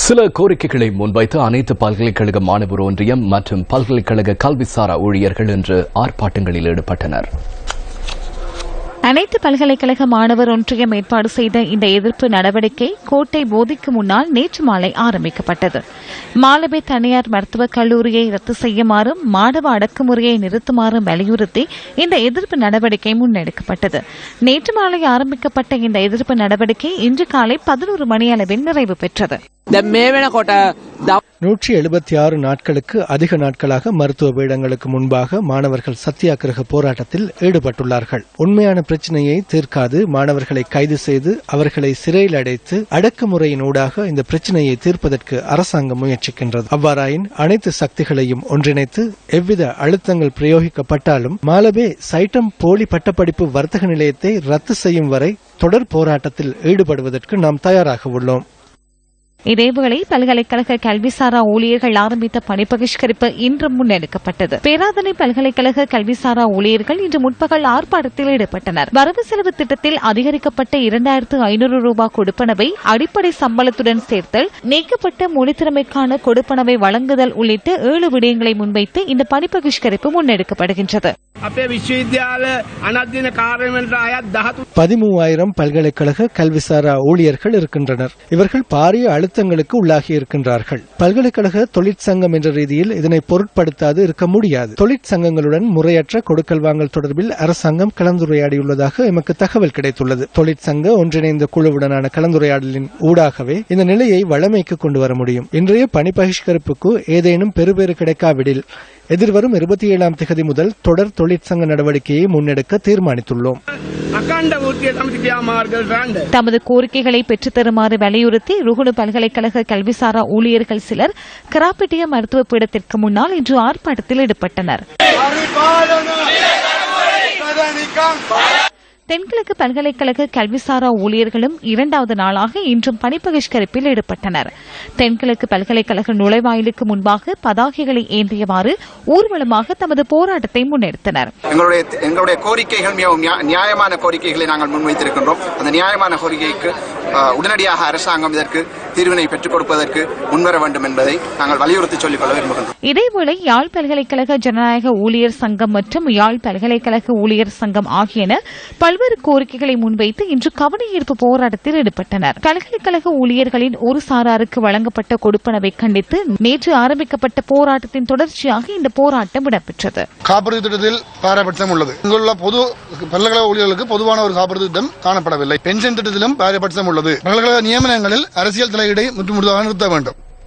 சில கோரிக்கைகளை முன்வைத்து அனைத்து பல்கலைக்கழக மாணவர் ஒன்றியம் மற்றும் பல்கலைக்கழக கல்விசாரா ஊழியர்கள் இன்று ஆர்ப்பாட்டங்களில் ஈடுபட்டனர். அனைத்து பல்கலைக்கழக மாணவர் ஒன்றியம் ஏற்பாடு செய்த இந்த எதிர்ப்பு நடவடிக்கை கோட்டை போதிக்கு முன்னால் நேற்று மாலை ஆரம்பிக்கப்பட்டது. மாலபே தனியார் மருத்துவக் கல்லூரியை ரத்து செய்யுமாறும் மாணவ அடக்குமுறையை நிறுத்துமாறும் வலியுறுத்தி இந்த எதிர்ப்பு நடவடிக்கை முன்னெடுக்கப்பட்டது. நேற்று மாலை ஆரம்பிக்கப்பட்ட இந்த எதிர்ப்பு நடவடிக்கை இன்று காலை 11 மணி அளவில் நிறைவு பெற்றது. 176 நாட்களுக்கு அதிக நாட்களாக மருத்துவ பீடங்களுக்கு முன்பாக மாணவர்கள் சத்தியாகிரக போராட்டத்தில் ஈடுபட்டுள்ளார்கள். உண்மையான பிரச்சனையை தீர்க்காது மாணவர்களை கைது செய்து அவர்களை சிறையில் அடைத்து அடக்குமுறையினூடாக இந்த பிரச்சனையை தீர்ப்பதற்கு அரசாங்கம் முயற்சிக்கின்றது. அவ்வாறாயின் அனைத்து சக்திகளையும் ஒன்றிணைத்து எவ்வித அழுத்தங்கள் பிரயோகிக்கப்பட்டாலும் மாலபே சைட்டம் போலி பட்டப்படிப்பு வர்த்தக நிலையத்தை ரத்து செய்யும் வரை தொடர் போராட்டத்தில் ஈடுபடுவதற்கு நாம் தயாராக உள்ளோம். இதேவேளை பல்கலைக்கழக கல்விசாரா ஊழியர்கள் ஆரம்பித்த பணி பகிஷ்கரிப்பு இன்று முன்னெடுக்கப்பட்டது. பேராதனை பல்கலைக்கழக கல்விசாரா ஊழியர்கள் இன்று முற்பகல் ஆர்ப்பாட்டத்தில் ஈடுபட்டனர். வரவு செலவு திட்டத்தில் அதிகரிக்கப்பட்ட 2500 ரூபாய் கொடுப்பனவை அடிப்படை சம்பளத்துடன் சேர்த்தல், நீக்கப்பட்ட மொழித்திறமைக்கான கொடுப்பனவை வழங்குதல் உள்ளிட்ட 7 விடயங்களை முன்வைத்து இந்த பணி பகிஷ்கரிப்பு முன்னெடுக்கப்படுகின்றது. 13,000 பல்கலைக்கழக கல்விசாரா ஊழியர்கள் இருக்கின்றனர். இவர்கள் பாரிய அழுத்தங்களுக்கு உள்ளாகி இருக்கின்றார்கள். பல்கலைக்கழக தொழிற்சங்கம் என்ற ரீதியில் இதனை பொருட்படுத்தாது இருக்க முடியாது. தொழிற்சங்கங்களுடன் முறையற்ற கொடுக்கல் வாங்கல் தொடர்பில் அரசாங்கம் கலந்துரையாடியுள்ளதாக எமக்கு தகவல் கிடைத்துள்ளது. தொழிற்சங்க ஒன்றிணைந்த குழுவுடனான கலந்துரையாடலின் ஊடாகவே இந்த நிலையை வழமைக்கு கொண்டு வர முடியும். இன்றைய பணி பகிஷ்கரிப்புக்கு ஏதேனும் பெறுபேறு கிடைக்காவிடில் எதிர்வரும் 27ஆம் திகதி முதல் தொடர் தொழிற்சங்க நடவடிக்கையை முன்னெடுக்க தீர்மானித்துள்ளோம். தமது கோரிக்கைகளை பெற்றுத் தருமாறு வலியுறுத்தி ருகுணு பல்கலைக்கழக கல்விசாரா ஊழியர்கள் சிலர் கராப்பிட்டிய மருத்துவ பீடத்திற்கு முன்னால் இன்று ஆர்ப்பாட்டத்தில் ஈடுபட்டனர். தென்கிழக்கு பல்கலைக்கழக கல்விசாரா ஊழியர்களும் 2வது நாளாக இன்றும் பணி பகிஷ்கரிப்பில் ஈடுபட்டனர். தென்கிழக்கு பல்கலைக்கழக நுழைவாயிலுக்கு முன்பாக பதாகைகளை ஏந்தியவாறு ஊர்வலமாக தமது போராட்டத்தை முன்னெடுத்தனர். எங்களுடைய கோரிக்கைகள் மிகவும் நியாயமான கோரிக்கைகளை நாங்கள் முன்வைத்திருக்கின்றோம். அந்த நியாயமான கோரிக்கைக்கு உடனடியாக அரசாங்கம் இதற்கு தீர்வினை பெற்றுக் கொடுப்பதற்கு முன்வர வேண்டும் என்பதை நாங்கள் வலியுறுத்தி சொல்லிக் கொள்ள விரும்புகின்றோம். இதேவேளை யாழ் பல்கலைக்கழக ஜனநாயக ஊழியர் சங்கம் மற்றும் யாழ் பல்கலைக்கழக ஊழியர் சங்கம் ஆகியன பல்வேறு கோரிக்கைகளை முன்வைத்து இன்று கவனஈர்ப்பு போராட்டத்தில் ஈடுபட்டனர். பல்கலைக்கழக ஊழியர்களின் ஒரு சாராருக்கு வழங்கப்பட்ட கொடுப்பனவை கண்டித்து நேற்று ஆரம்பிக்கப்பட்ட போராட்டத்தின் தொடர்ச்சியாக இந்த போராட்டம் இடம்பெற்றது. காப்புறுதி திட்டத்தில் பாரபட்சம் உள்ளது. இங்குள்ள பொது பல்கலைக்கழக ஊழியர்களுக்கு பொதுவான ஒரு காப்புறுதி திட்டம் காணப்படவில்லை. பென்ஷன் திட்டத்திலும் பாரபட்சம் உள்ளது. பல்கலைக்கழக நியமனங்களில் அரசியல் தலையீடை முற்றுமுழுதாக நிறுத்த வேண்டும்.